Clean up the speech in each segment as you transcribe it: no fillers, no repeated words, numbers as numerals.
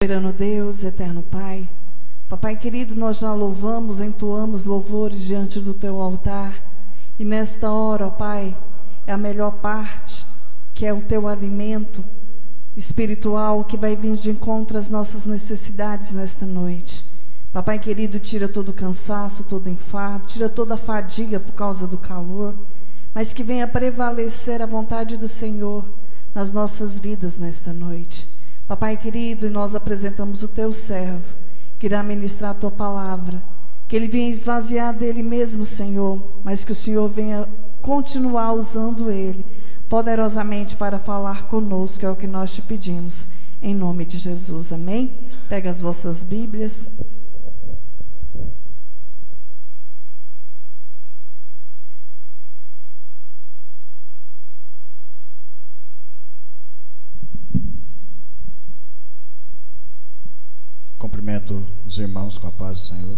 Soberano Deus, eterno Pai, Papai querido, nós já louvamos, entoamos louvores diante do Teu altar, e nesta hora, ó Pai, é a melhor parte, que é o Teu alimento espiritual, que vai vir de encontro às nossas necessidades nesta noite. Papai querido, tira todo o cansaço, todo o enfado, tira toda a fadiga por causa do calor, mas que venha prevalecer a vontade do Senhor nas nossas vidas nesta noite. Papai querido, e nós apresentamos o Teu servo, que irá ministrar a Tua palavra, que ele venha esvaziar dele mesmo, Senhor, mas que o Senhor venha continuar usando ele poderosamente para falar conosco, é o que nós te pedimos, em nome de Jesus, amém? Pega as vossas Bíblias. Cumprimento os irmãos com a paz do Senhor.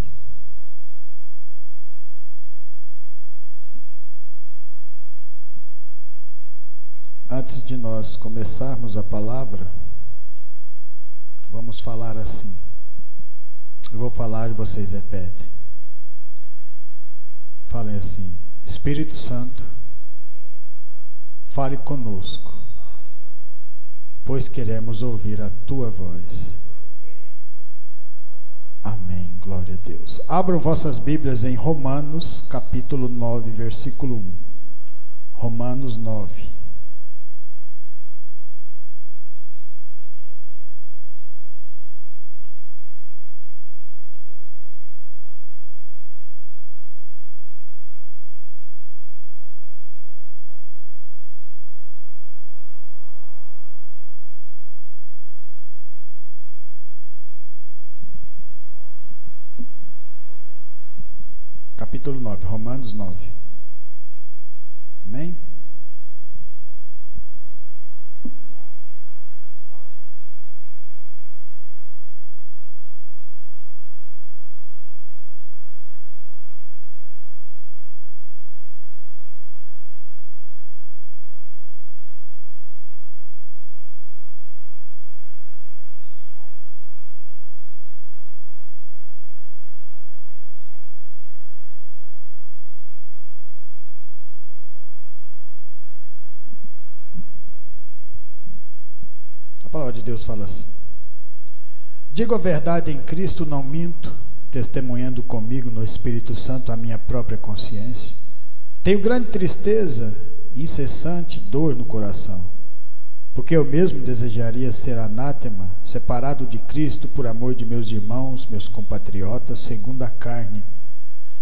Antes de nós começarmos a palavra, vamos falar assim. Eu vou falar e vocês repetem. Falem assim: Espírito Santo, fale conosco, pois queremos ouvir a Tua voz. Amém, glória a Deus. Abram vossas Bíblias em Romanos, capítulo 9, versículo 1. Romanos 9. Capítulo 9, Romanos 9. Amém? A palavra de Deus fala assim: digo a verdade em Cristo, não minto, testemunhando comigo no Espírito Santo a minha própria consciência. Tenho grande tristeza, incessante dor no coração, porque eu mesmo desejaria ser anátema, separado de Cristo por amor de meus irmãos, meus compatriotas, segundo a carne.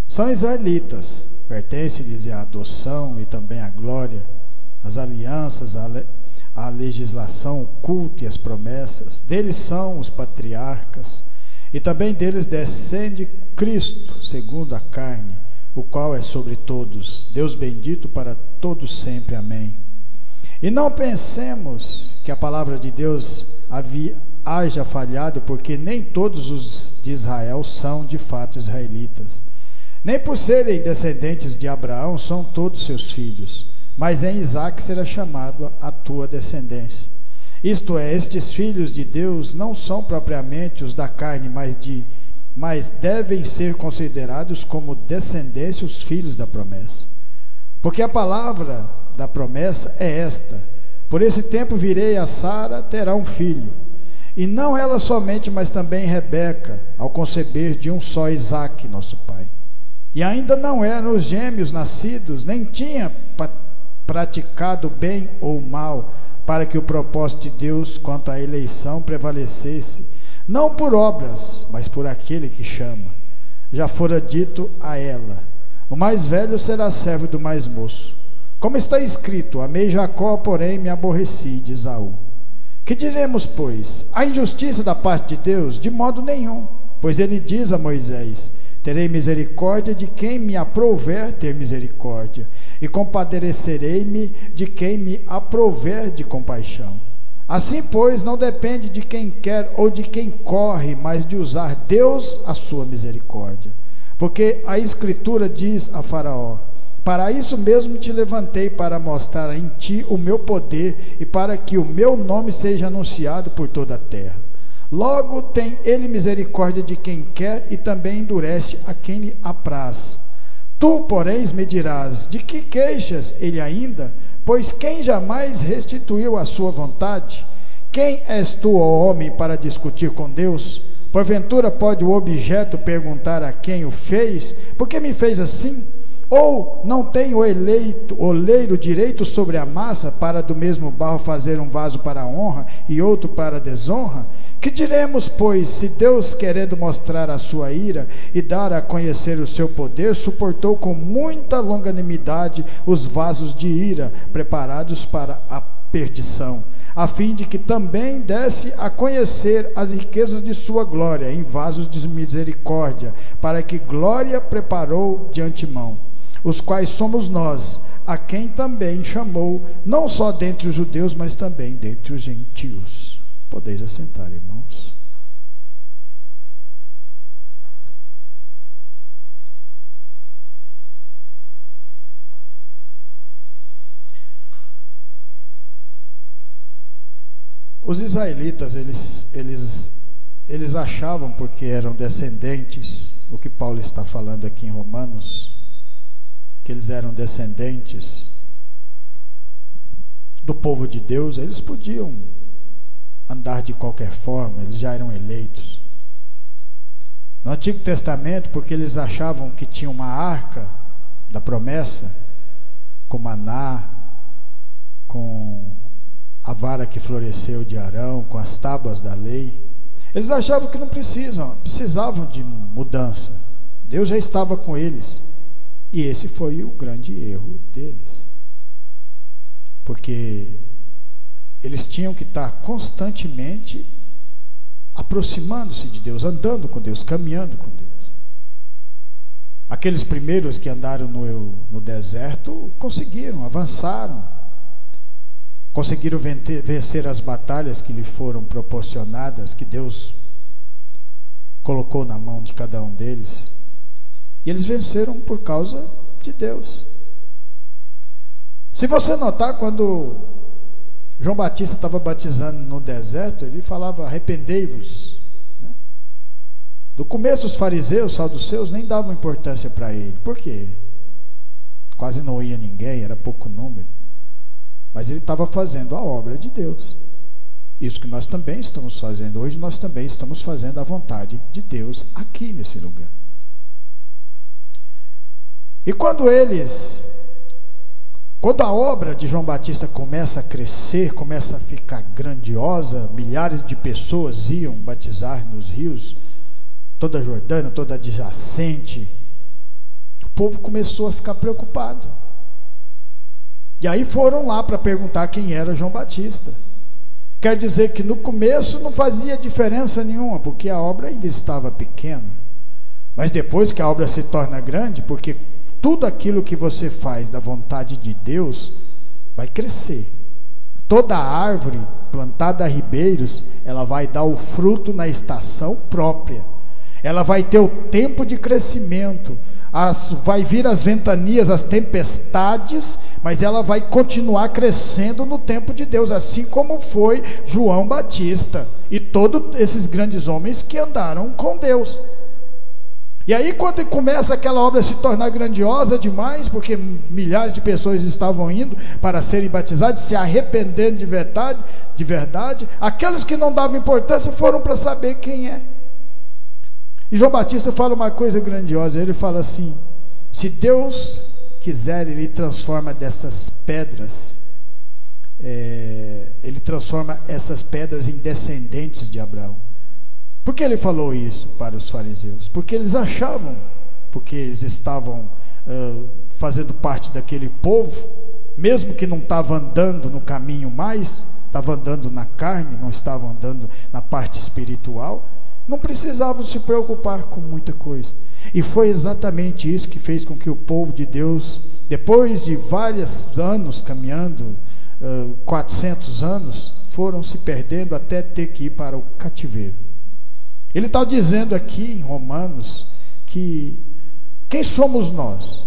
São israelitas, pertence-lhes a adoção e também a glória, as alianças, a legislação, o culto e as promessas. Deles são os patriarcas, e também deles descende Cristo, segundo a carne, o qual é sobre todos, Deus bendito para todos sempre. Amém. E não pensemos que a palavra de Deus haja falhado, porque nem todos os de Israel são de fato israelitas. Nem por serem descendentes de Abraão são todos seus filhos, mas em Isaque será chamado a tua descendência. Isto é, estes filhos de Deus não são propriamente os da carne, mas devem ser considerados como descendência os filhos da promessa. Porque a palavra da promessa é esta: por esse tempo virei a Sara, terá um filho. E não ela somente, mas também Rebeca, ao conceber de um só Isaque, nosso pai. E ainda não eram os gêmeos nascidos, nem tinha praticado bem ou mal, para que o propósito de Deus quanto à eleição prevalecesse, não por obras, mas por aquele que chama. Já fora dito a ela: o mais velho será servo do mais moço. Como está escrito: amei Jacó, porém me aborreci de Esaú. Que diremos, pois? Há injustiça da parte de Deus? De modo nenhum, pois ele diz a Moisés: terei misericórdia de quem me aprouver ter misericórdia, e compadecerei-me de quem me aprouver de compaixão. Assim, pois, não depende de quem quer ou de quem corre, mas de usar Deus a sua misericórdia. Porque a Escritura diz a Faraó: para isso mesmo te levantei, para mostrar em ti o meu poder e para que o meu nome seja anunciado por toda a terra. Logo tem ele misericórdia de quem quer e também endurece a quem lhe apraz. Tu, porém, me dirás: de que queixas ele ainda? Pois quem jamais restituiu a sua vontade? Quem és tu, ó homem, para discutir com Deus? Porventura pode o objeto perguntar a quem o fez: por que me fez assim? Ou não tem o oleiro direito sobre a massa, para do mesmo barro fazer um vaso para a honra e outro para a desonra? Que diremos, pois, se Deus, querendo mostrar a sua ira e dar a conhecer o seu poder, suportou com muita longanimidade os vasos de ira preparados para a perdição, a fim de que também desse a conhecer as riquezas de sua glória em vasos de misericórdia, para que glória preparou de antemão, os quais somos nós, a quem também chamou, não só dentre os judeus, mas também dentre os gentios. Podeis assentar, irmãos. Os israelitas, eles achavam, porque eram descendentes, o que Paulo está falando aqui em Romanos, que eles eram descendentes do povo de Deus, eles podiam andar de qualquer forma, eles já eram eleitos. No Antigo Testamento, porque eles achavam que tinha uma arca da promessa, com maná, com a vara que floresceu de Arão, com as tábuas da lei, eles achavam que não precisavam de mudança. Deus já estava com eles. E esse foi o grande erro deles. Porque eles tinham que estar constantemente aproximando-se de Deus, andando com Deus, caminhando com Deus. Aqueles primeiros que andaram no deserto conseguiram, avançaram, conseguiram vencer as batalhas que lhe foram proporcionadas, que Deus colocou na mão de cada um deles. E eles venceram por causa de Deus. Se você notar, quando João Batista estava batizando no deserto, ele falava: arrependei-vos, né? Do começo, os fariseus, saduceus, nem davam importância para ele. Por quê? Quase não ia ninguém, era pouco número. Mas ele estava fazendo a obra de Deus. Isso que nós também estamos fazendo. Hoje nós também estamos fazendo a vontade de Deus aqui nesse lugar. E quando a obra de João Batista começa a crescer, começa a ficar grandiosa, milhares de pessoas iam batizar nos rios, toda a Jordânia, toda a adjacente, o povo começou a ficar preocupado. E aí foram lá para perguntar quem era João Batista. Quer dizer que no começo não fazia diferença nenhuma, porque a obra ainda estava pequena. Mas depois que a obra se torna grande, porque tudo aquilo que você faz da vontade de Deus vai crescer. Toda árvore plantada a ribeiros, ela vai dar o fruto na estação própria. Ela vai ter o tempo de crescimento. Vai vir as ventanias, as tempestades, mas ela vai continuar crescendo no tempo de Deus, assim como foi João Batista e todos esses grandes homens que andaram com Deus. E aí, quando começa aquela obra a se tornar grandiosa demais, porque milhares de pessoas estavam indo para serem batizadas, se arrependendo de verdade, aqueles que não davam importância foram para saber quem é. E João Batista fala uma coisa grandiosa, ele fala assim: se Deus quiser, Ele transforma dessas pedras, Ele transforma essas pedras em descendentes de Abraão. Por que ele falou isso para os fariseus? Porque eles achavam, porque eles estavam fazendo parte daquele povo, mesmo que não estava andando no caminho mais, estava andando na carne, não estavam andando na parte espiritual, não precisavam se preocupar com muita coisa. E foi exatamente isso que fez com que o povo de Deus, depois de vários anos caminhando, 400 anos, foram se perdendo até ter que ir para o cativeiro. Ele está dizendo aqui em Romanos que quem somos nós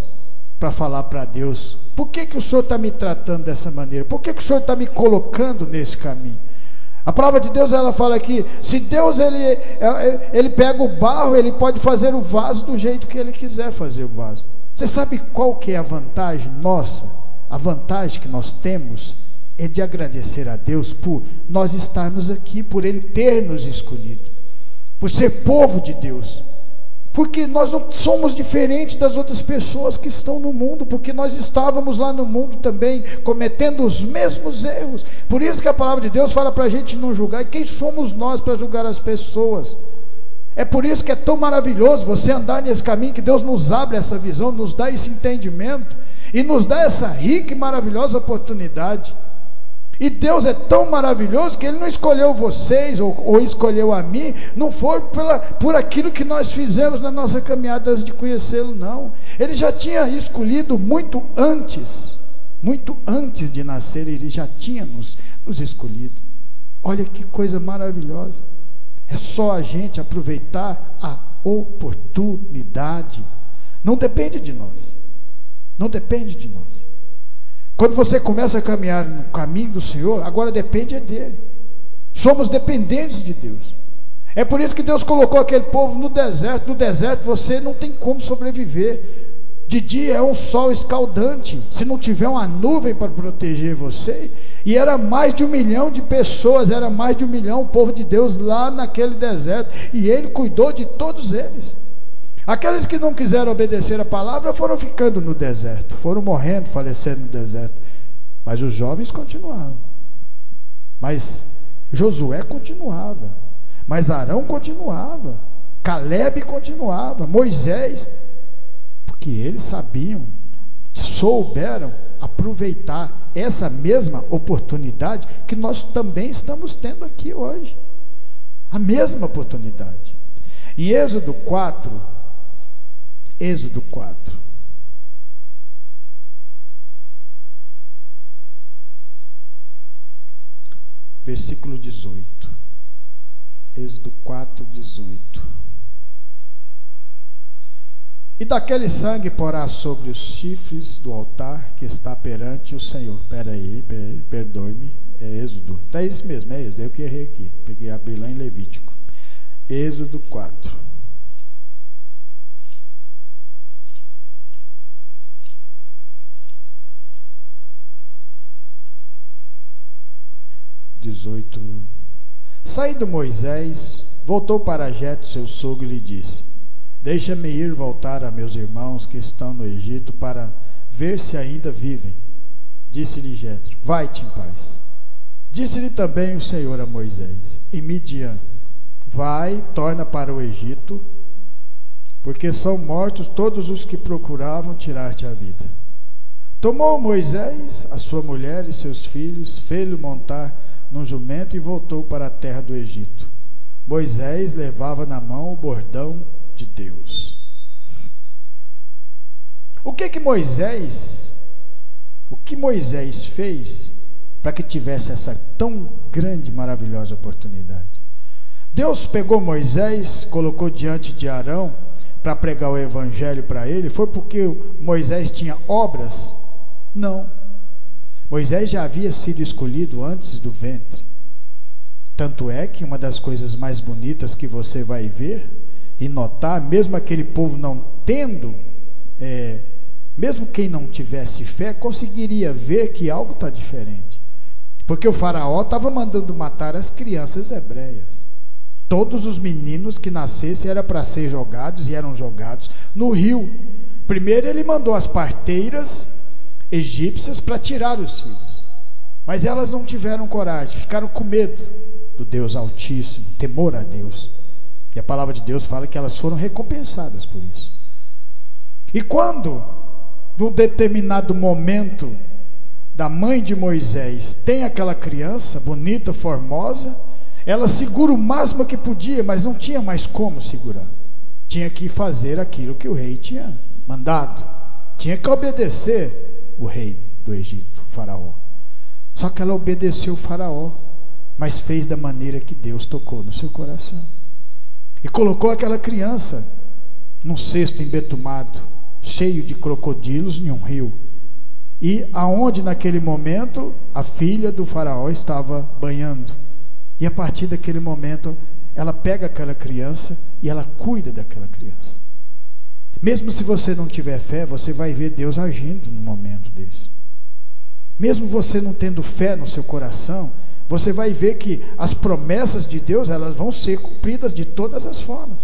para falar para Deus: por que o Senhor está me tratando dessa maneira? Por que o Senhor está me colocando nesse caminho? A palavra de Deus, ela fala que se Deus ele pega o barro, ele pode fazer o vaso do jeito que ele quiser fazer o vaso. Você sabe qual que é a vantagem nossa? A vantagem que nós temos é de agradecer a Deus por nós estarmos aqui, por Ele ter nos escolhido, por ser povo de Deus, porque nós não somos diferentes das outras pessoas que estão no mundo, porque nós estávamos lá no mundo também, cometendo os mesmos erros. Por isso que a palavra de Deus fala para a gente não julgar. E quem somos nós para julgar as pessoas? É por isso que é tão maravilhoso você andar nesse caminho, que Deus nos abre essa visão, nos dá esse entendimento, e nos dá essa rica e maravilhosa oportunidade. E Deus é tão maravilhoso que Ele não escolheu vocês ou escolheu a mim, não foi por aquilo que nós fizemos na nossa caminhada de conhecê-lo, não. Ele já tinha escolhido muito antes de nascer, Ele já tinha nos escolhido. Olha que coisa maravilhosa. É só a gente aproveitar a oportunidade. Não depende de nós. Não depende de nós. Quando você começa a caminhar no caminho do Senhor, agora depende dele. Somos dependentes de Deus. É por isso que Deus colocou aquele povo no deserto. No deserto você não tem como sobreviver. De dia é um sol escaldante, se não tiver uma nuvem para proteger você. E era mais de 1 milhão de pessoas, era mais de 1 milhão o povo de Deus lá naquele deserto, e Ele cuidou de todos eles. Aqueles que não quiseram obedecer a palavra foram ficando no deserto, foram morrendo, falecendo no deserto. Mas os jovens continuavam. Mas Josué continuava. Mas Arão continuava. Calebe continuava. Moisés. Porque eles sabiam, souberam aproveitar essa mesma oportunidade que nós também estamos tendo aqui hoje. A mesma oportunidade. Em Êxodo 4, versículo 18. Êxodo 4, 18. E daquele sangue porá sobre os chifres do altar que está perante o Senhor. Perdoe-me, é Êxodo. Tá isso mesmo, é Êxodo, eu que errei aqui. Peguei, abri lá em Levítico. Êxodo 4. Saindo Moisés, voltou para Jetro, seu sogro, e lhe disse: deixa-me ir voltar a meus irmãos que estão no Egito para ver se ainda vivem. Disse-lhe Jetro: vai-te em paz. Disse-lhe também o Senhor a Moisés: em Midian, vai, torna para o Egito, porque são mortos todos os que procuravam tirar-te a vida. Tomou Moisés a sua mulher e seus filhos, fez-lhe montar num jumento e voltou para a terra do Egito. Moisés levava na mão o bordão de Deus. O que Moisés fez para que tivesse essa tão grande e maravilhosa oportunidade? Deus pegou Moisés, colocou diante de Arão para pregar o evangelho para ele. Foi porque Moisés tinha obras? Não. Moisés já havia sido escolhido antes do ventre. Tanto é que uma das coisas mais bonitas que você vai ver e notar, mesmo aquele povo não tendo, mesmo quem não tivesse fé, conseguiria ver que algo está diferente. Porque o faraó estava mandando matar as crianças hebreias. Todos os meninos que nascessem eram para ser jogados, e eram jogados no rio. Primeiro ele mandou as parteiras egípcias para tirar os filhos, mas elas não tiveram coragem, ficaram com medo do Deus Altíssimo, temor a Deus. E a palavra de Deus fala que elas foram recompensadas por isso. E quando, num determinado momento, da mãe de Moisés tem aquela criança bonita, formosa, ela segura o máximo que podia, mas não tinha mais como segurar. Tinha que fazer aquilo que o rei tinha mandado. Tinha que obedecer o rei do Egito, o faraó. Só que ela obedeceu o faraó, mas fez da maneira que Deus tocou no seu coração. E colocou aquela criança num cesto embetumado, cheio de crocodilos, em um rio. E aonde naquele momento a filha do faraó estava banhando. E a partir daquele momento, ela pega aquela criança e ela cuida daquela criança. Mesmo se você não tiver fé, você vai ver Deus agindo num momento desse. Mesmo você não tendo fé no seu coração, você vai ver que as promessas de Deus, elas vão ser cumpridas de todas as formas.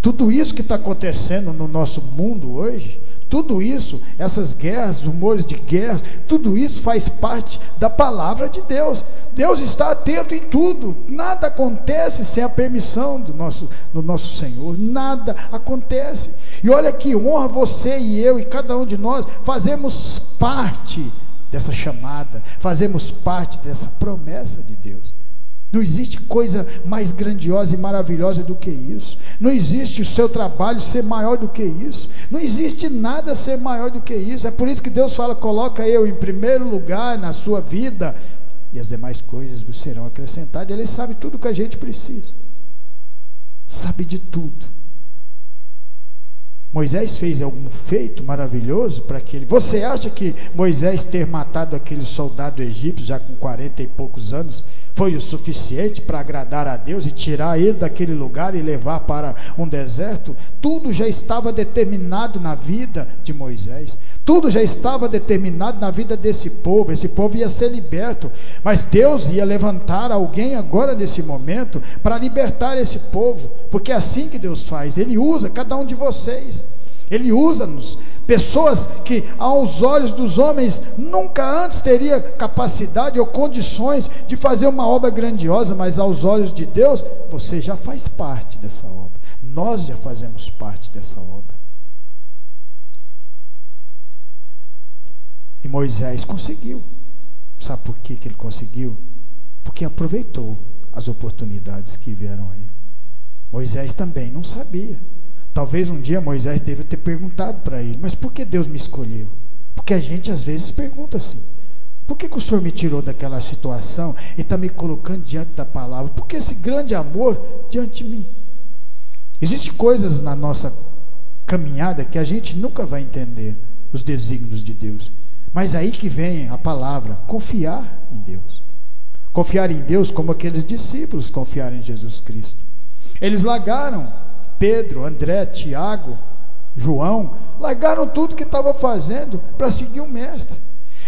Tudo isso que está acontecendo no nosso mundo hoje, tudo isso, essas guerras, rumores de guerras, tudo isso faz parte da palavra de Deus. Deus está atento em tudo. Nada acontece sem a permissão do nosso Senhor. Nada acontece. E olha que honra você e eu e cada um de nós fazemos parte dessa chamada, fazemos parte dessa promessa de Deus. Não existe coisa mais grandiosa e maravilhosa do que isso. Não existe o seu trabalho ser maior do que isso. Não existe nada ser maior do que isso. É por isso que Deus fala: coloca eu em primeiro lugar na sua vida, e as demais coisas vos serão acrescentadas. Ele sabe tudo que a gente precisa. Sabe de tudo. Moisés fez algum feito maravilhoso para aquele. Você acha que Moisés ter matado aquele soldado egípcio já com 40 e poucos anos foi o suficiente para agradar a Deus e tirar ele daquele lugar e levar para um deserto? Tudo já estava determinado na vida de Moisés. Tudo já estava determinado na vida desse povo. Esse povo ia ser liberto, mas Deus ia levantar alguém agora nesse momento para libertar esse povo, porque é assim que Deus faz. Ele usa cada um de vocês. Ele usa-nos, pessoas que aos olhos dos homens nunca antes teria capacidade ou condições de fazer uma obra grandiosa, mas aos olhos de Deus, você já faz parte dessa obra. Nós já fazemos parte dessa obra. E Moisés conseguiu. Sabe por que ele conseguiu? Porque aproveitou as oportunidades que vieram a ele. Moisés também não sabia. Talvez um dia Moisés deve ter perguntado para ele: mas por que Deus me escolheu? Porque a gente às vezes pergunta assim: por que o Senhor me tirou daquela situação e está me colocando diante da palavra? Por que esse grande amor diante de mim? Existem coisas na nossa caminhada que a gente nunca vai entender os desígnios de Deus. Mas aí que vem a palavra: confiar em Deus. Confiar em Deus como aqueles discípulos confiaram em Jesus Cristo. Eles largaram, Pedro, André, Tiago, João, largaram tudo que estavam fazendo para seguir o mestre.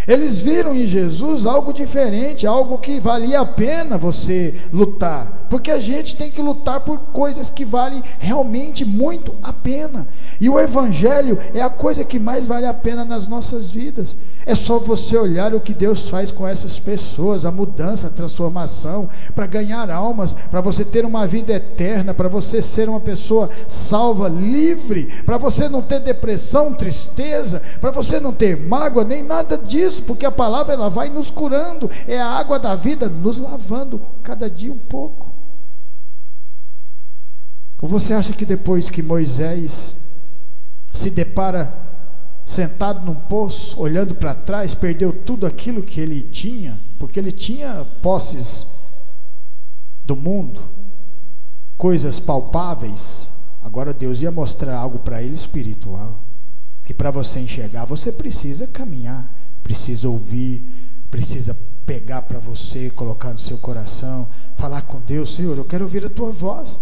Eles viram em Jesus algo diferente, algo que valia a pena você lutar, porque a gente tem que lutar por coisas que valem realmente muito a pena, e o Evangelho é a coisa que mais vale a pena nas nossas vidas. É só você olhar o que Deus faz com essas pessoas, a mudança, a transformação, para ganhar almas, para você ter uma vida eterna, para você ser uma pessoa salva, livre, para você não ter depressão, tristeza, para você não ter mágoa, nem nada disso, porque a palavra ela vai nos curando, é a água da vida nos lavando cada dia um pouco. Ou você acha que depois que Moisés se depara sentado num poço, olhando para trás, perdeu tudo aquilo que ele tinha? Porque ele tinha posses do mundo, coisas palpáveis. Agora Deus ia mostrar algo para ele espiritual, que para você enxergar, você precisa caminhar, precisa ouvir, precisa pegar para você, colocar no seu coração, falar com Deus: Senhor, eu quero ouvir a tua voz,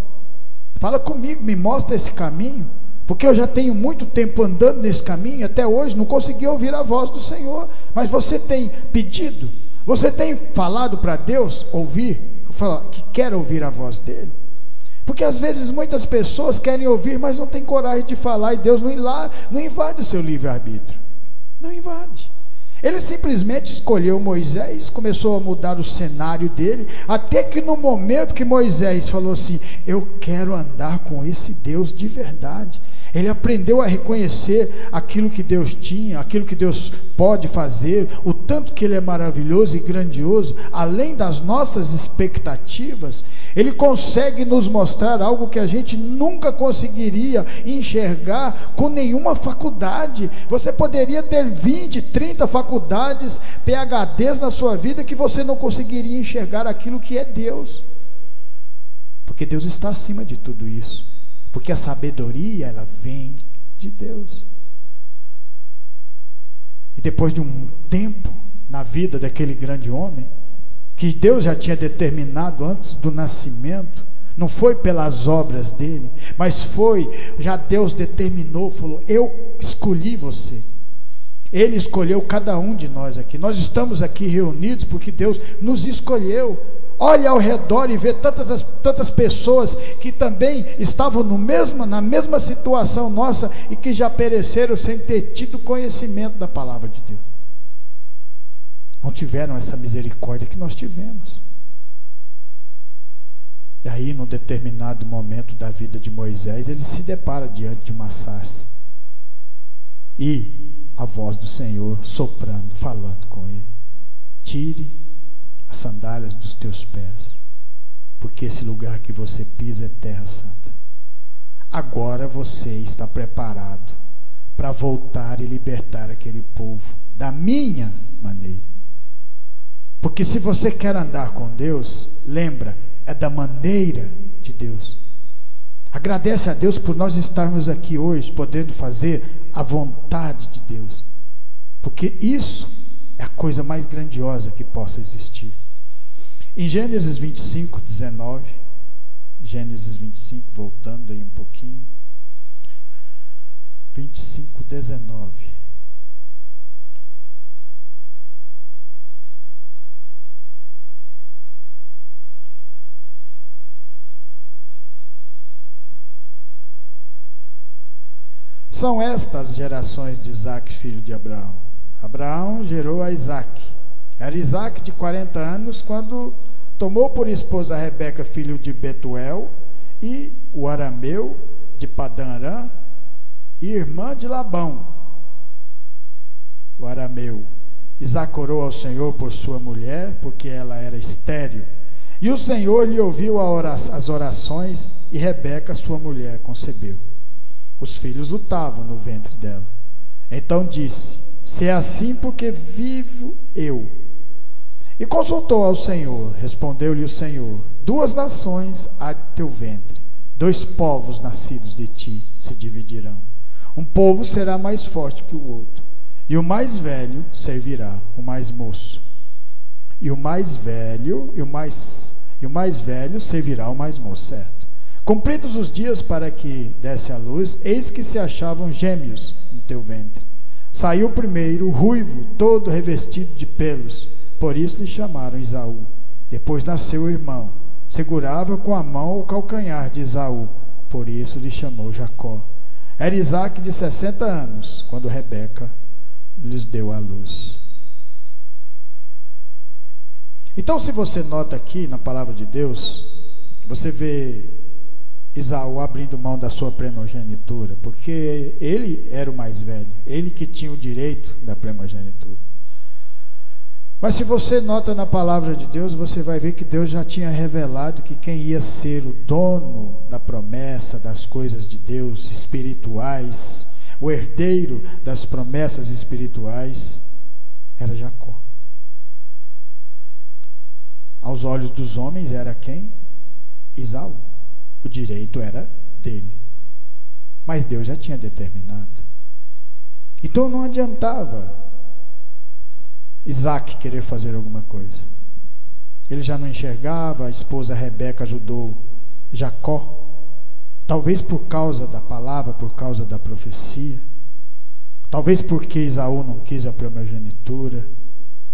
fala comigo, me mostra esse caminho, porque eu já tenho muito tempo andando nesse caminho e até hoje não consegui ouvir a voz do Senhor. Mas você tem pedido, você tem falado para Deus ouvir, que quer ouvir a voz dele? Porque às vezes muitas pessoas querem ouvir, mas não tem coragem de falar, e Deus não invade o seu livre-arbítrio, não invade. Ele simplesmente escolheu Moisés, começou a mudar o cenário dele, até que no momento que Moisés falou assim: eu quero andar com esse Deus de verdade, ele aprendeu a reconhecer aquilo que Deus tinha, aquilo que Deus pode fazer, o tanto que ele é maravilhoso e grandioso, além das nossas expectativas. Ele consegue nos mostrar algo que a gente nunca conseguiria enxergar com nenhuma faculdade. Você poderia ter 20, 30 faculdades, PhDs na sua vida, que você não conseguiria enxergar aquilo que é Deus, porque Deus está acima de tudo isso, porque a sabedoria ela vem de Deus. E depois de um tempo na vida daquele grande homem, que Deus já tinha determinado antes do nascimento. Não foi pelas obras dele, mas foi, já Deus determinou, falou: eu escolhi você. Ele escolheu cada um de nós aqui. Nós estamos aqui reunidos porque Deus nos escolheu. Olha ao redor e vê tantas pessoas que também estavam na mesma situação nossa e que já pereceram sem ter tido conhecimento da palavra de Deus. Não tiveram essa misericórdia que nós tivemos. E aí, num determinado momento da vida de Moisés, ele se depara diante de uma sarça. E a voz do Senhor soprando, falando com ele: tire as sandálias dos teus pés, porque esse lugar que você pisa é terra santa. Agora você está preparado para voltar e libertar aquele povo da minha maneira. Porque se você quer andar com Deus, lembra, é da maneira de Deus. Agradece a Deus por nós estarmos aqui hoje, podendo fazer a vontade de Deus, porque isso é a coisa mais grandiosa que possa existir. Em Gênesis 25, 19, Gênesis 25, voltando aí um pouquinho, 25, 19. São estas as gerações de Isaque, filho de Abraão. Abraão gerou a Isaque. Era Isaque de 40 anos quando tomou por esposa a Rebeca, filho de Betuel, e o arameu de Padã Arã, e irmã de Labão, o arameu. Isaque orou ao Senhor por sua mulher, porque ela era estéril. E o Senhor lhe ouviu as orações, e Rebeca, sua mulher, concebeu. Os filhos lutavam no ventre dela. Então disse: se é assim, porque vivo eu. E consultou ao Senhor. Respondeu-lhe o Senhor: 2 nações há de teu ventre, 2 povos nascidos de ti se dividirão. Um povo será mais forte que o outro, e o mais velho servirá o mais moço. E o mais velho servirá o mais moço, certo? Cumpridos os dias para que desse à luz, eis que se achavam gêmeos no teu ventre. Saiu o primeiro, ruivo, todo revestido de pelos, por isso lhe chamaram Esaú. Depois nasceu o irmão, segurava com a mão o calcanhar de Esaú, por isso lhe chamou Jacó. Era Isaque de 60 anos, quando Rebeca lhes deu à luz. Então, se você nota aqui na palavra de Deus, você vê Esaú abrindo mão da sua primogenitura, porque ele era o mais velho, ele que tinha o direito da primogenitura. Mas se você nota na palavra de Deus, você vai ver que Deus já tinha revelado que quem ia ser o dono da promessa, das coisas de Deus espirituais, o herdeiro das promessas espirituais, era Jacó. Aos olhos dos homens era quem? Esaú. O direito era dele, mas Deus já tinha determinado. Então não adiantava Isaque querer fazer alguma coisa. Ele já não enxergava. A esposa Rebeca ajudou Jacó, talvez por causa da palavra, por causa da profecia, talvez porque Esaú não quis a primogenitura.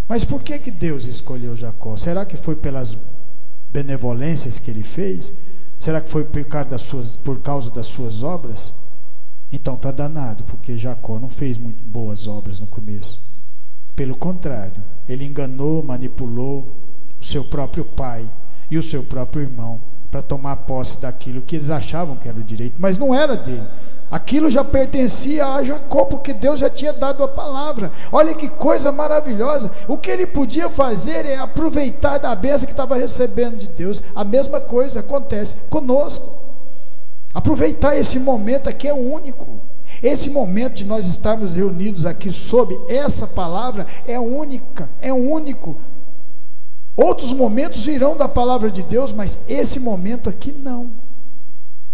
Mas por que Deus escolheu Jacó? Será que foi pelas benevolências que ele fez? Será que foi por causa das suas obras? Então está danado, porque Jacó não fez muito boas obras no começo. Pelo contrário, ele enganou, manipulou o seu próprio pai e o seu próprio irmão para tomar posse daquilo que eles achavam que era o direito, mas não era dele. Aquilo já pertencia a Jacó, porque Deus já tinha dado a palavra. Olha que coisa maravilhosa. O que ele podia fazer é aproveitar da bênção que estava recebendo de Deus. A mesma coisa acontece conosco. Aproveitar esse momento aqui é único. Esse momento de nós estarmos reunidos aqui sob essa palavra é única, é único. Outros momentos virão da palavra de Deus, mas esse momento aqui não.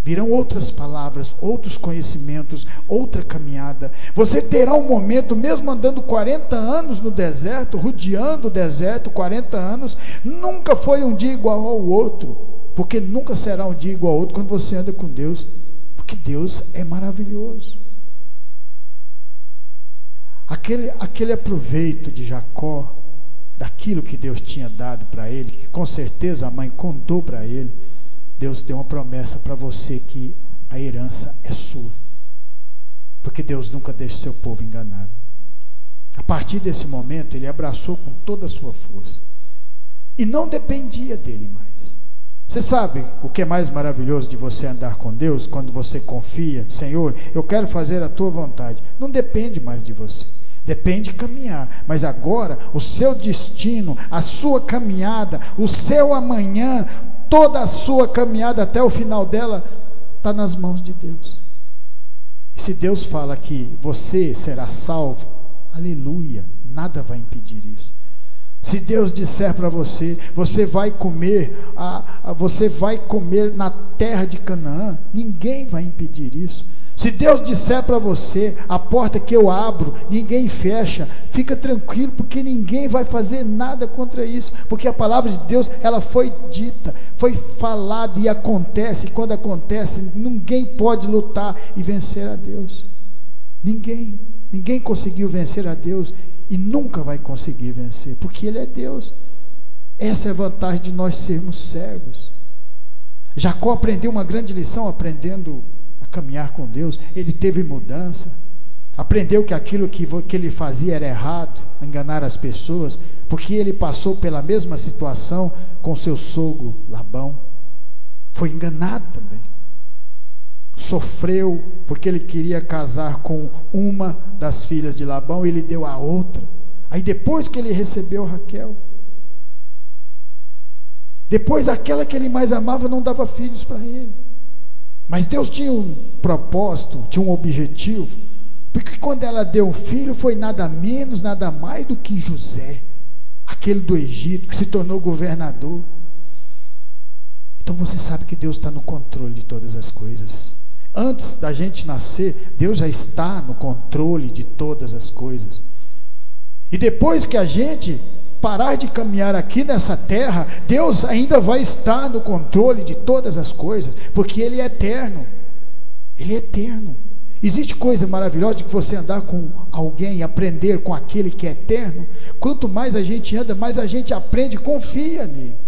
Virão outras palavras, outros conhecimentos, outra caminhada. Você terá um momento, mesmo andando 40 anos no deserto, rodeando o deserto, 40 anos, nunca foi um dia igual ao outro, porque nunca será um dia igual ao outro quando você anda com Deus, porque Deus é maravilhoso. Aquele aproveito de Jacó, daquilo que Deus tinha dado para ele, que com certeza a mãe contou para ele, Deus deu uma promessa para você que a herança é sua, porque Deus nunca deixa seu povo enganado. A partir desse momento ele abraçou com toda a sua força e não dependia dele mais. Você sabe o que é mais maravilhoso de você andar com Deus? Quando você confia: Senhor, eu quero fazer a tua vontade. Não depende mais de você, depende de caminhar, mas agora o seu destino, a sua caminhada, o seu amanhã, toda a sua caminhada até o final dela está nas mãos de Deus. E se Deus fala que você será salvo, aleluia, nada vai impedir isso. Se Deus disser para você, você vai comer na terra de Canaã, ninguém vai impedir isso. Se Deus disser para você: a porta que eu abro, ninguém fecha, fica tranquilo, porque ninguém vai fazer nada contra isso, porque a palavra de Deus, ela foi dita, foi falada e acontece, e quando acontece, ninguém pode lutar e vencer a Deus. Ninguém conseguiu vencer a Deus e nunca vai conseguir vencer, porque Ele é Deus. Essa é a vantagem de nós sermos cegos. Jacó aprendeu uma grande lição aprendendo a caminhar com Deus. Ele teve mudança, aprendeu que aquilo que ele fazia era errado, enganar as pessoas, porque ele passou pela mesma situação com seu sogro Labão, foi enganado também, sofreu porque ele queria casar com uma das filhas de Labão, ele deu a outra. Aí depois que ele recebeu Raquel, depois aquela que ele mais amava não dava filhos para ele. Mas Deus tinha um propósito, tinha um objetivo, porque quando ela deu um filho, foi nada menos, nada mais do que José, aquele do Egito, que se tornou governador. Então você sabe que Deus está no controle de todas as coisas. Antes da gente nascer, Deus já está no controle de todas as coisas. E depois que a gente parar de caminhar aqui nessa terra, Deus ainda vai estar no controle de todas as coisas, porque Ele é eterno. Ele é eterno. Existe coisa maravilhosa de você andar com alguém, aprender com aquele que é eterno. Quanto mais a gente anda, mais a gente aprende, confia nele.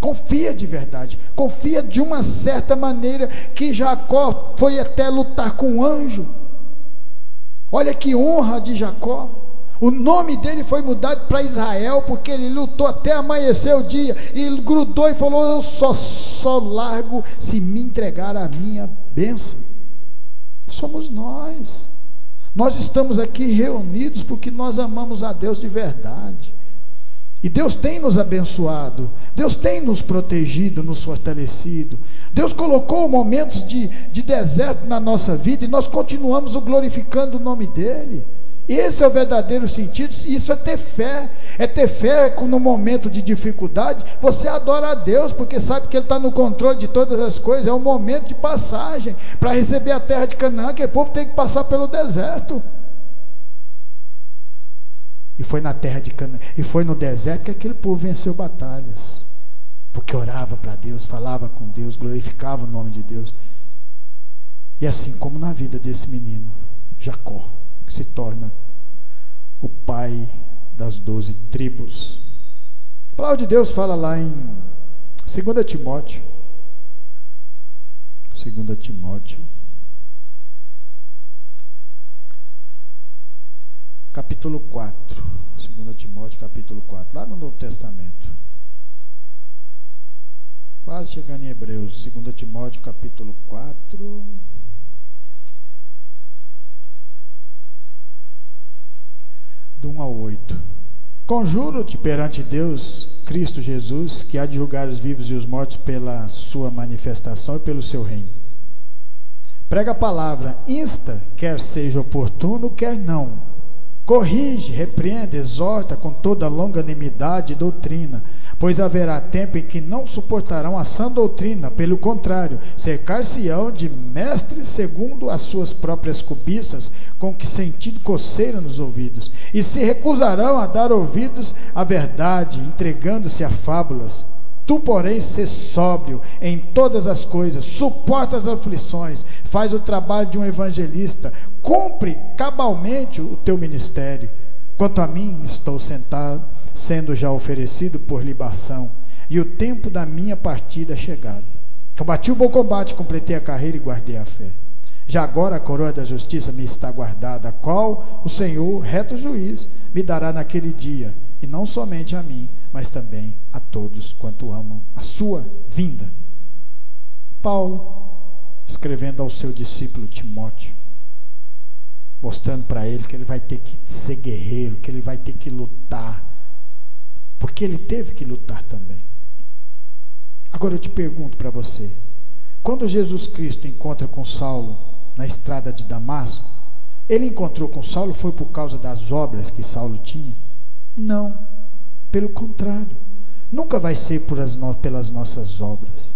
Confia de verdade, confia de uma certa maneira, que Jacó foi até lutar com um anjo. Olha que honra de Jacó. O nome dele foi mudado para Israel, porque ele lutou até amanhecer o dia, e ele grudou e falou: eu só largo se me entregar a minha bênção. Somos nós estamos aqui reunidos porque nós amamos a Deus de verdade. E Deus tem nos abençoado, Deus tem nos protegido, nos fortalecido. Deus colocou momentos de deserto na nossa vida, e nós continuamos glorificando o nome dEle. Esse é o verdadeiro sentido. Isso é ter fé. É ter fé que no momento de dificuldade você adora a Deus, porque sabe que Ele está no controle de todas as coisas. É um momento de passagem para receber a terra de Canaã, que o povo tem que passar pelo deserto. E foi na terra de Canaã, e foi no deserto que aquele povo venceu batalhas, porque orava para Deus, falava com Deus, glorificava o nome de Deus. E assim como na vida desse menino Jacó, que se torna o pai das 12 tribos. A palavra de Deus fala lá em 2 Timóteo, capítulo 4, 2 Timóteo capítulo 4, lá no Novo Testamento, quase chegando em Hebreus. 2 Timóteo capítulo 4, do 1 ao 8. Conjuro-te perante Deus, Cristo Jesus, que há de julgar os vivos e os mortos pela sua manifestação e pelo seu reino. Prega a palavra, insta, quer seja oportuno, quer não. Corrige, repreende, exorta com toda longanimidade e doutrina, pois haverá tempo em que não suportarão a sã doutrina, pelo contrário, cercar-se-ão de mestres segundo as suas próprias cobiças, com que sentido coceira nos ouvidos, e se recusarão a dar ouvidos à verdade, entregando-se a fábulas. Tu, porém, sê sóbrio em todas as coisas, suporta as aflições, faz o trabalho de um evangelista, cumpre cabalmente o teu ministério. Quanto a mim, estou sentado, sendo já oferecido por libação, e o tempo da minha partida é chegado. Combati o bom combate, completei a carreira e guardei a fé. Já agora a coroa da justiça me está guardada, a qual o Senhor, reto juiz, me dará naquele dia, e não somente a mim, mas também a todos quanto amam a sua vinda. Paulo, escrevendo ao seu discípulo Timóteo, mostrando para ele que ele vai ter que ser guerreiro, que ele vai ter que lutar, porque ele teve que lutar também. Agora eu te pergunto para você, quando Jesus Cristo encontra com Saulo na estrada de Damasco, ele encontrou com Saulo foi por causa das obras que Saulo tinha? Não, pelo contrário, nunca vai ser pelas nossas obras,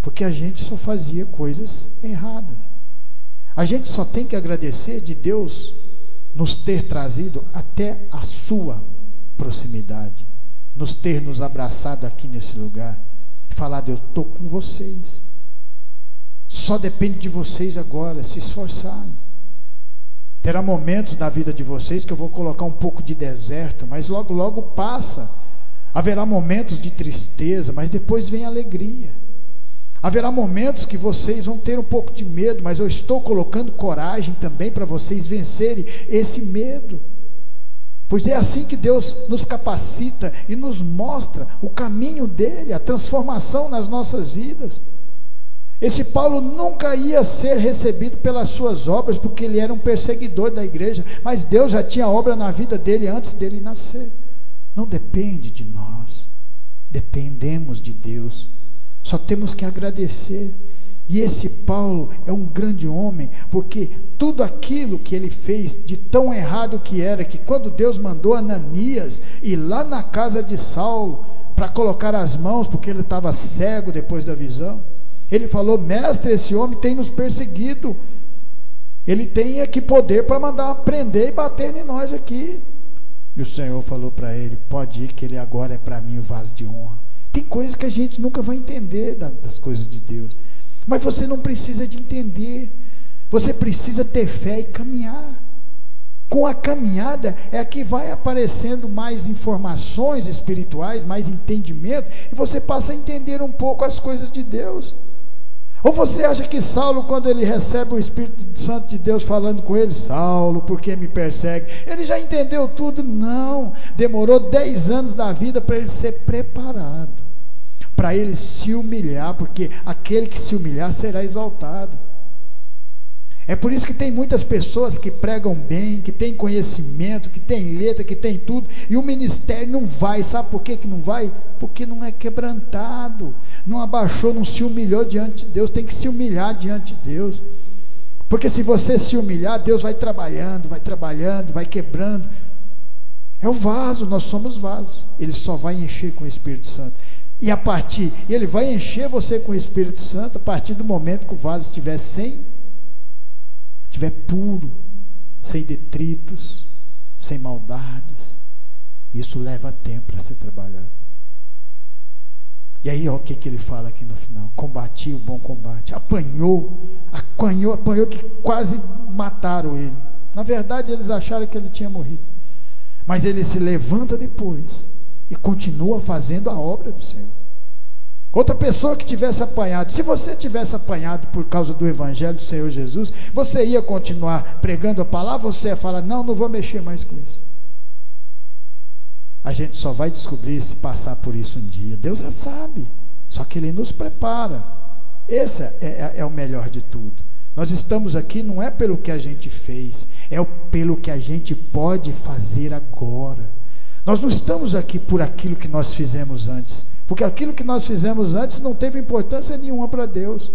porque a gente só fazia coisas erradas. A gente só tem que agradecer de Deus nos ter trazido até a sua proximidade, nos ter nos abraçado aqui nesse lugar, e falar: eu estou com vocês, só depende de vocês agora se esforçarem. Terá momentos na vida de vocês que eu vou colocar um pouco de deserto, mas logo logo passa. Haverá momentos de tristeza, mas depois vem alegria. Haverá momentos que vocês vão ter um pouco de medo, mas eu estou colocando coragem também para vocês vencerem esse medo. Pois é assim que Deus nos capacita e nos mostra o caminho dele, a transformação nas nossas vidas. Esse Paulo nunca ia ser recebido pelas suas obras, porque ele era um perseguidor da igreja, mas Deus já tinha obra na vida dele antes dele nascer. Não depende de nós, dependemos de Deus, só temos que agradecer. E esse Paulo é um grande homem, porque tudo aquilo que ele fez de tão errado que era, que quando Deus mandou Ananias ir lá na casa de Saulo para colocar as mãos, porque ele estava cego depois da visão, ele falou: mestre, esse homem tem nos perseguido, ele tem aqui poder para mandar prender e bater em nós aqui. E o Senhor falou para ele: pode ir, que ele agora é para mim o vaso de honra. Tem coisas que a gente nunca vai entender das coisas de Deus, mas você não precisa de entender, você precisa ter fé e caminhar. Com a caminhada é que vai aparecendo mais informações espirituais, mais entendimento, e você passa a entender um pouco as coisas de Deus. Ou você acha que Saulo, quando ele recebe o Espírito Santo de Deus falando com ele: Saulo, por que me persegue? Ele já entendeu tudo? Não, demorou 10 anos da vida para ele ser preparado, para ele se humilhar, porque aquele que se humilhar será exaltado. É por isso que tem muitas pessoas que pregam bem, que têm conhecimento, que têm letra, que têm tudo, e o ministério não vai. Sabe por que não vai? Porque não é quebrantado, não abaixou, não se humilhou diante de Deus. Tem que se humilhar diante de Deus, porque se você se humilhar, Deus vai trabalhando, vai quebrando. É o vaso, nós somos vasos. Ele só vai encher com o Espírito Santo. E ele vai encher você com o Espírito Santo a partir do momento que o vaso estiver puro, sem detritos, sem maldades. Isso leva tempo para ser trabalhado. E aí, o que ele fala aqui no final? Combati o bom combate. Apanhou que quase mataram ele. Na verdade, eles acharam que ele tinha morrido, mas ele se levanta depois e continua fazendo a obra do Senhor. Outra pessoa que tivesse apanhado, se você tivesse apanhado por causa do Evangelho do Senhor Jesus, você ia continuar pregando a palavra, ou você ia falar: não vou mexer mais com isso? A gente só vai descobrir se passar por isso um dia. Deus já sabe, só que Ele nos prepara. Esse é o melhor de tudo. Nós estamos aqui não é pelo que a gente fez, é pelo que a gente pode fazer agora. Nós não estamos aqui por aquilo que nós fizemos antes, porque aquilo que nós fizemos antes não teve importância nenhuma para Deus.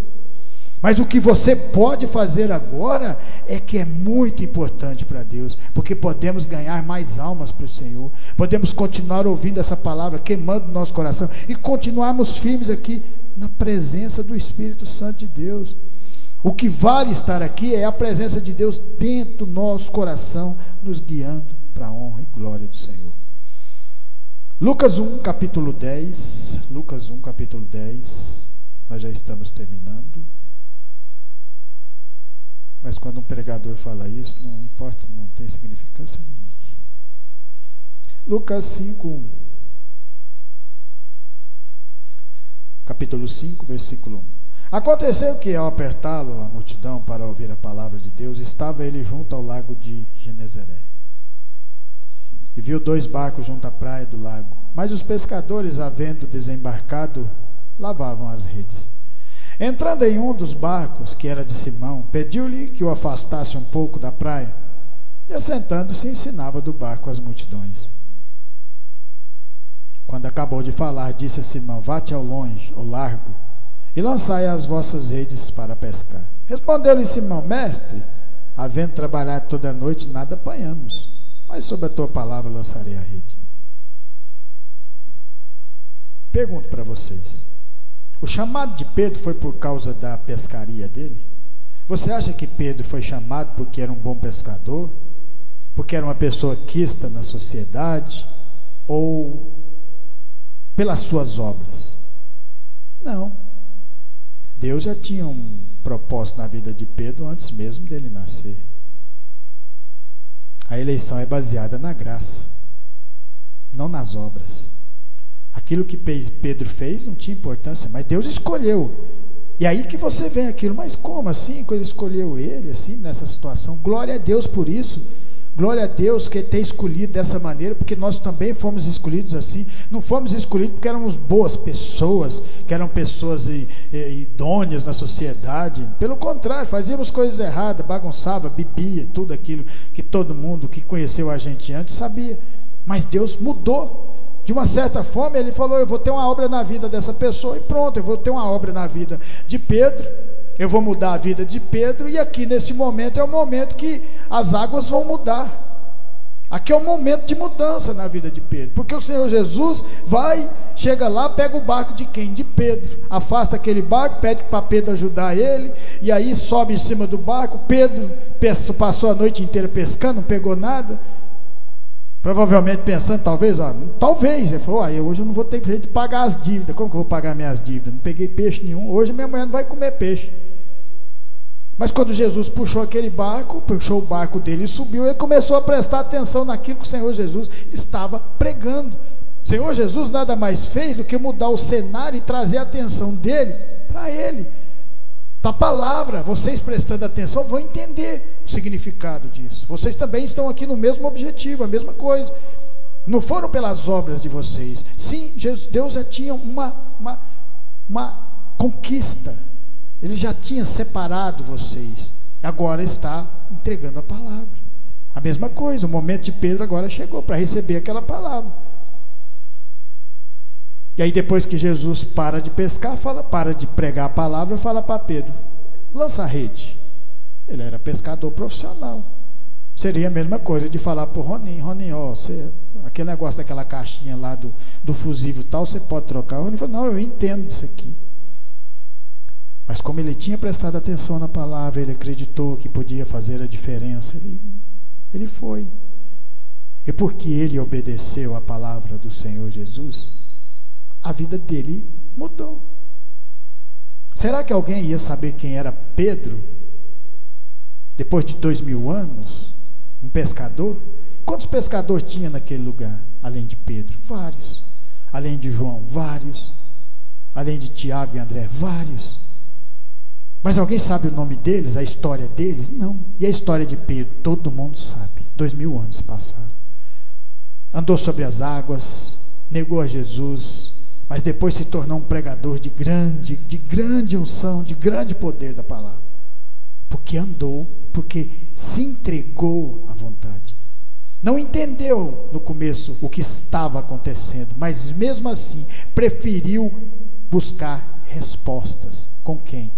Mas o que você pode fazer agora é que é muito importante para Deus, porque podemos ganhar mais almas para o Senhor, podemos continuar ouvindo essa palavra, queimando no nosso coração, e continuarmos firmes aqui na presença do Espírito Santo de Deus. O que vale estar aqui é a presença de Deus dentro do nosso coração, nos guiando para a honra e glória do Senhor. Lucas 1, capítulo 10. Lucas 1, capítulo 10. Nós já estamos terminando. Mas quando um pregador fala isso, não importa, não tem significância nenhuma. Lucas 5, capítulo 5, versículo 1. Aconteceu que, ao apertá-lo a multidão para ouvir a palavra de Deus, estava ele junto ao lago de Genezaré. E viu 2 barcos junto à praia do lago. Mas os pescadores, havendo desembarcado, lavavam as redes. Entrando em um dos barcos, que era de Simão, pediu-lhe que o afastasse um pouco da praia, e assentando-se ensinava do barco as multidões. Quando acabou de falar, disse a Simão: vá-te ao longe, ao largo, e lançai as vossas redes para pescar. Respondeu-lhe Simão: mestre, havendo trabalhado toda a noite, nada apanhamos, mas sob a tua palavra lançarei a rede. Pergunto para vocês: o chamado de Pedro foi por causa da pescaria dele? Você acha que Pedro foi chamado porque era um bom pescador? Porque era uma pessoa quista na sociedade? Ou pelas suas obras? Não. Deus já tinha um propósito na vida de Pedro antes mesmo dele nascer. A eleição é baseada na graça, não nas obras. Aquilo que Pedro fez não tinha importância, mas Deus escolheu. E aí que você vê aquilo: mas como assim? Quando ele escolheu ele assim, nessa situação? Glória a Deus por isso. Glória a Deus que ter escolhido dessa maneira, porque nós também fomos escolhidos assim. Não fomos escolhidos porque éramos boas pessoas, que eram pessoas idôneas na sociedade. Pelo contrário, fazíamos coisas erradas, bagunçava, bebia, tudo aquilo que todo mundo que conheceu a gente antes sabia. Mas Deus mudou. De uma certa forma, ele falou: eu vou ter uma obra na vida dessa pessoa, e pronto, eu vou ter uma obra na vida de Pedro, eu vou mudar a vida de Pedro, e aqui nesse momento é o momento que as águas vão mudar. Aqui é o momento de mudança na vida de Pedro, porque o Senhor Jesus chega lá, pega o barco de quem? De Pedro, afasta aquele barco, pede para Pedro ajudar ele, e aí sobe em cima do barco. Pedro passou a noite inteira pescando, não pegou nada, provavelmente pensando, talvez, ele falou: hoje eu não vou ter jeito de pagar as dívidas. Como que eu vou pagar minhas dívidas? Não peguei peixe nenhum, hoje minha mulher não vai comer peixe. Mas quando Jesus puxou aquele barco, puxou o barco dele e subiu, ele começou a prestar atenção naquilo que o Senhor Jesus estava pregando. O Senhor Jesus nada mais fez do que mudar o cenário e trazer a atenção dele para ele. Da palavra, vocês prestando atenção vão entender o significado disso. Vocês também estão aqui no mesmo objetivo, a mesma coisa. Não foram pelas obras de vocês. Sim, Deus já tinha uma conquista. Ele já tinha separado vocês. Agora está entregando a palavra. A mesma coisa, o momento de Pedro agora chegou para receber aquela palavra. E aí depois que Jesus para de pescar, para de pregar a palavra, fala para Pedro: lança a rede. Ele era pescador profissional. Seria a mesma coisa de falar para o Roninho: aquele negócio daquela caixinha lá do fusível tal, você pode trocar? O Roninho falou: não, eu entendo disso aqui. Mas como ele tinha prestado atenção na palavra, ele acreditou que podia fazer a diferença, ele foi. E porque ele obedeceu a palavra do Senhor Jesus, a vida dele mudou. Será que alguém ia saber quem era Pedro depois de 2000 anos? Um pescador? Quantos pescadores tinha naquele lugar? Além de Pedro? Vários. Além de João? Vários. Além de Tiago e André? Vários. Mas alguém sabe o nome deles, a história deles? Não. E a história de Pedro? Todo mundo sabe. 2000 anos se passaram. Andou sobre as águas, negou a Jesus, mas depois se tornou um pregador de grande unção, de grande poder da palavra. Porque andou, porque se entregou à vontade. Não entendeu no começo o que estava acontecendo, mas mesmo assim preferiu buscar respostas. Com quem?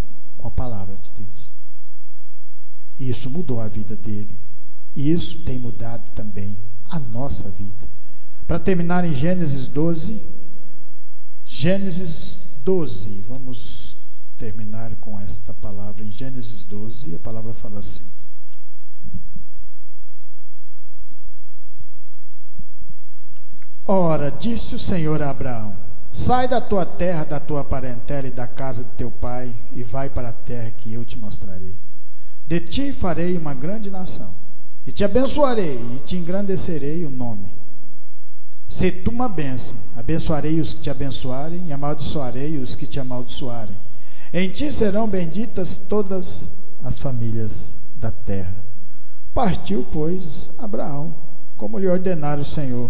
com a palavra de Deus. E isso mudou a vida dele. E isso tem mudado também a nossa vida. Para terminar em Gênesis 12, vamos terminar com esta palavra em Gênesis 12, e a palavra fala assim: Ora, disse o Senhor a Abraão: sai da tua terra, da tua parentela e da casa de teu pai, e vai para a terra que eu te mostrarei. De ti farei uma grande nação, e te abençoarei, e te engrandecerei o nome. Se tu uma bênção, abençoarei os que te abençoarem, e amaldiçoarei os que te amaldiçoarem. Em ti serão benditas todas as famílias da terra. Partiu, pois, Abraão, como lhe ordenara o Senhor,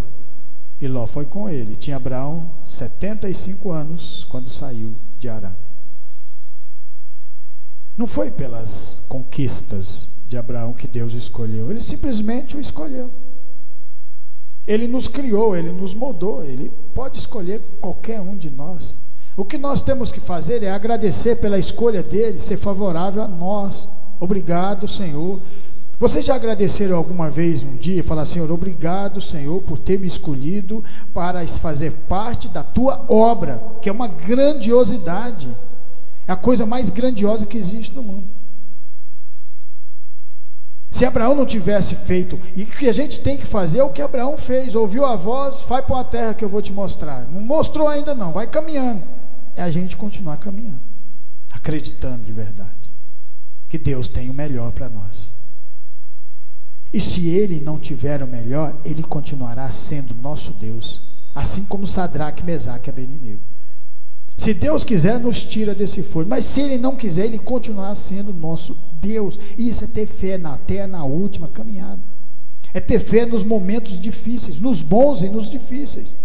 e Ló foi com ele. Tinha Abraão 75 anos quando saiu de Harã. Não foi pelas conquistas de Abraão que Deus escolheu, ele simplesmente o escolheu. Ele nos criou, ele nos moldou, ele pode escolher qualquer um de nós. O que nós temos que fazer é agradecer pela escolha dele, ser favorável a nós. Obrigado, Senhor. Vocês já agradeceram alguma vez um dia e falaram: Senhor, obrigado, Senhor, por ter me escolhido para fazer parte da tua obra, que é uma grandiosidade, é a coisa mais grandiosa que existe no mundo. Se Abraão não tivesse feito, e o que a gente tem que fazer é o que Abraão fez: ouviu a voz, vai para uma terra que eu vou te mostrar. Não mostrou ainda não, vai caminhando. É a gente continuar caminhando, acreditando de verdade que Deus tem o melhor para nós. E se ele não tiver o melhor, ele continuará sendo nosso Deus, assim como Sadraque, Mesaque e Abednego. Se Deus quiser, nos tira desse forno, mas se ele não quiser, ele continuará sendo nosso Deus. E isso é ter fé até na última caminhada, é ter fé nos momentos difíceis, nos bons e nos difíceis.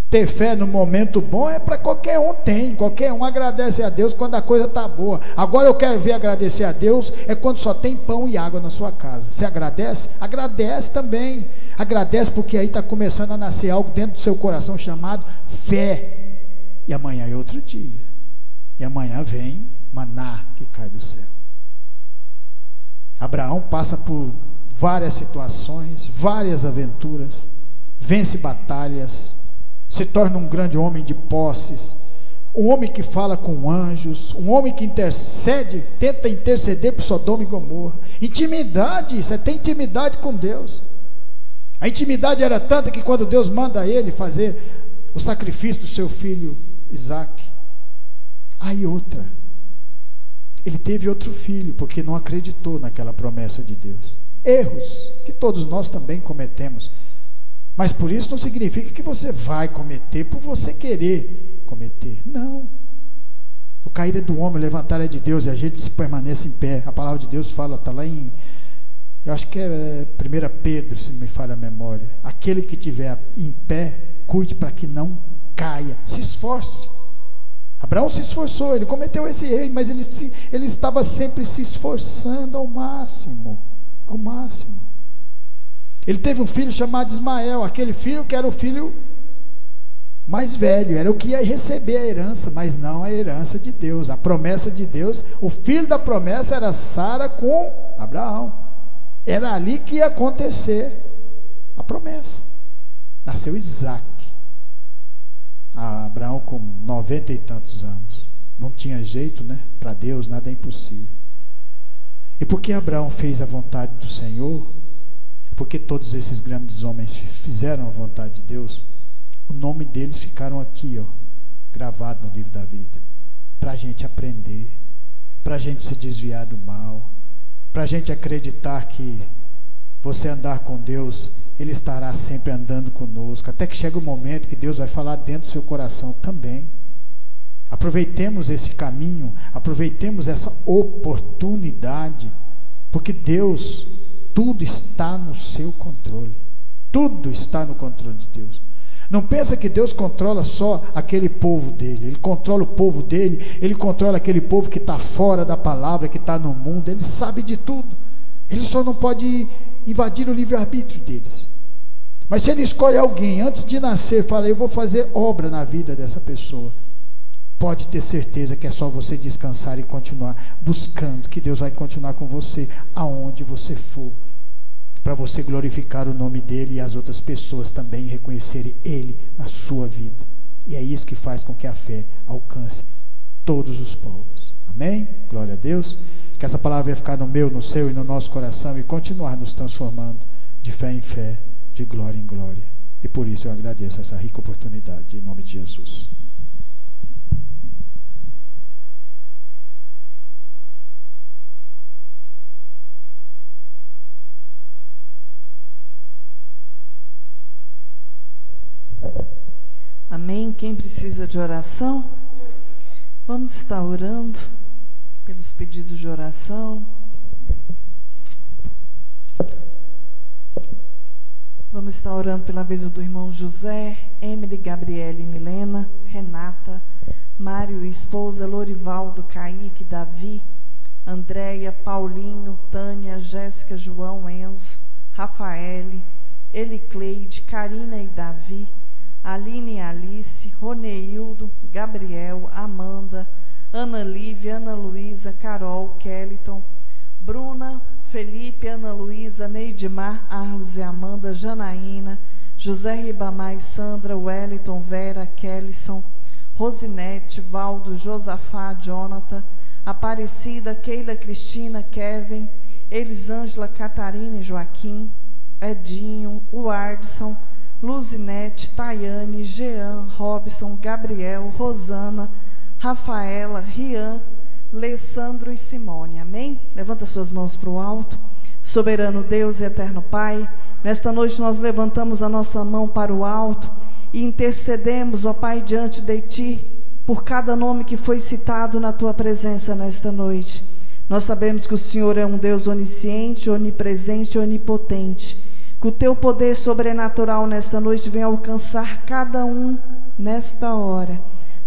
Ter fé no momento bom é para qualquer um, qualquer um agradece a Deus quando a coisa está boa. Agora eu quero ver agradecer a Deus é quando só tem pão e água na sua casa. Você agradece? Agradece também. Agradece porque aí está começando a nascer algo dentro do seu coração chamado fé. E amanhã é outro dia. E amanhã vem maná que cai do céu. Abraão passa por várias situações, várias aventuras, vence batalhas, se torna um grande homem de posses, um homem que fala com anjos, um homem que intercede, tenta interceder por Sodoma e Gomorra. Intimidade, você tem intimidade com Deus. A intimidade era tanta que quando Deus manda ele fazer o sacrifício do seu filho Isaque, aí outra, ele teve outro filho, porque não acreditou naquela promessa de Deus. Erros que todos nós também cometemos, mas por isso não significa que você vai cometer por você querer cometer. Não. O cair é do homem, o levantar é de Deus, e a gente se permanece em pé. A palavra de Deus fala, está lá em, eu acho que é 1 Pedro, se não me falha a memória: aquele que estiver em pé, cuide para que não caia, se esforce. Abraão se esforçou, ele cometeu esse erro, mas ele estava sempre se esforçando ao máximo, ao máximo. Ele teve um filho chamado Ismael, aquele filho que era o filho mais velho, era o que ia receber a herança, mas não a herança de Deus, a promessa de Deus. O filho da promessa era Sara com Abraão, era ali que ia acontecer a promessa. Nasceu Isaque. Abraão com 90 e tantos anos, não tinha jeito, né? Para Deus nada é impossível. E porque Abraão fez a vontade do Senhor, porque todos esses grandes homens fizeram a vontade de Deus, o nome deles ficaram aqui, ó, gravado no livro da vida, para a gente aprender, para a gente se desviar do mal, para a gente acreditar que você andar com Deus, Ele estará sempre andando conosco, até que chega o momento que Deus vai falar dentro do seu coração também. Aproveitemos esse caminho, aproveitemos essa oportunidade, porque Deus, tudo está no seu controle, tudo está no controle de Deus. Não pensa que Deus controla só aquele povo dele, Ele controla o povo dele, Ele controla aquele povo que está fora da palavra, que está no mundo, Ele sabe de tudo. Ele só não pode invadir o livre-arbítrio deles. Mas se Ele escolhe alguém antes de nascer, fala: eu vou fazer obra na vida dessa pessoa, Pode ter certeza que é só você descansar e continuar buscando, que Deus vai continuar com você aonde você for, para você glorificar o nome dele e as outras pessoas também reconhecerem ele na sua vida. E é isso que faz com que a fé alcance todos os povos. Amém? Glória a Deus. Que essa palavra vai ficar no meu, no seu e no nosso coração e continuar nos transformando de fé em fé, de glória em glória. E por isso eu agradeço essa rica oportunidade, em nome de Jesus. Amém? Quem precisa de oração? Vamos estar orando pelos pedidos de oração. Vamos estar orando pela vida do irmão José, Emily, Gabriele, Milena, Renata, Mário, esposa, Lorivaldo, Kaique, Davi, Andréia, Paulinho, Tânia, Jéssica, João, Enzo, Rafaele, Elicleide, Karina e Davi, Aline e Alice, Roneildo, Gabriel, Amanda, Ana Lívia, Ana Luísa, Carol, Kellyton, Bruna, Felipe, Ana Luísa, Neidmar, Arlos e Amanda, Janaína, José Ribamar, Sandra, Wellington, Vera, Kellyson, Rosinete, Valdo, Josafá, Jonathan, Aparecida, Keila, Cristina, Kevin, Elisângela, Catarina e Joaquim, Edinho, Wardson, Luzinete, Tayane, Jean, Robson, Gabriel, Rosana, Rafaela, Rian, Alessandro e Simone. Amém? Levanta suas mãos para o alto. Soberano Deus e eterno Pai, nesta noite nós levantamos a nossa mão para o alto e intercedemos, ó Pai, diante de Ti, por cada nome que foi citado na Tua presença nesta noite. Nós sabemos que o Senhor é um Deus onisciente, onipresente e onipotente. Que o Teu poder sobrenatural nesta noite venha alcançar cada um nesta hora,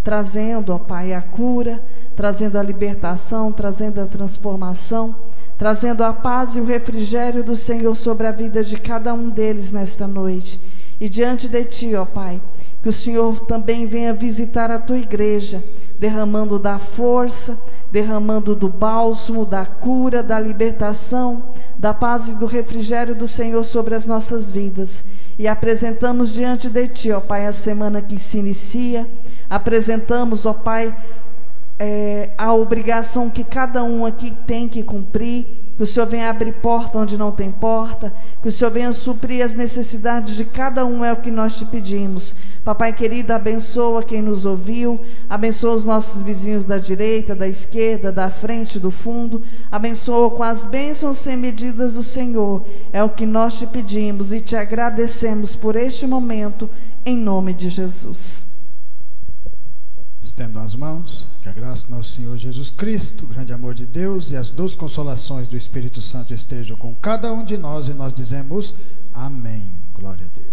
trazendo, ó Pai, a cura, trazendo a libertação, trazendo a transformação, trazendo a paz e o refrigério do Senhor sobre a vida de cada um deles nesta noite. E diante de Ti, ó Pai, que o Senhor também venha visitar a Tua igreja, derramando da força, derramando do bálsamo, da cura, da libertação, da paz e do refrigério do Senhor sobre as nossas vidas. E apresentamos diante de Ti, ó Pai, a semana que se inicia. Apresentamos, ó Pai, a obrigação que cada um aqui tem que cumprir. Que o Senhor venha abrir porta onde não tem porta. Que o Senhor venha suprir as necessidades de cada um, é o que nós Te pedimos. Papai querido, abençoa quem nos ouviu, abençoa os nossos vizinhos da direita, da esquerda, da frente, do fundo, abençoa com as bênçãos sem medidas do Senhor, é o que nós Te pedimos e Te agradecemos por este momento, em nome de Jesus. Estendo as mãos, que a graça do nosso Senhor Jesus Cristo, o grande amor de Deus e as duas consolações do Espírito Santo estejam com cada um de nós e nós dizemos amém. Glória a Deus.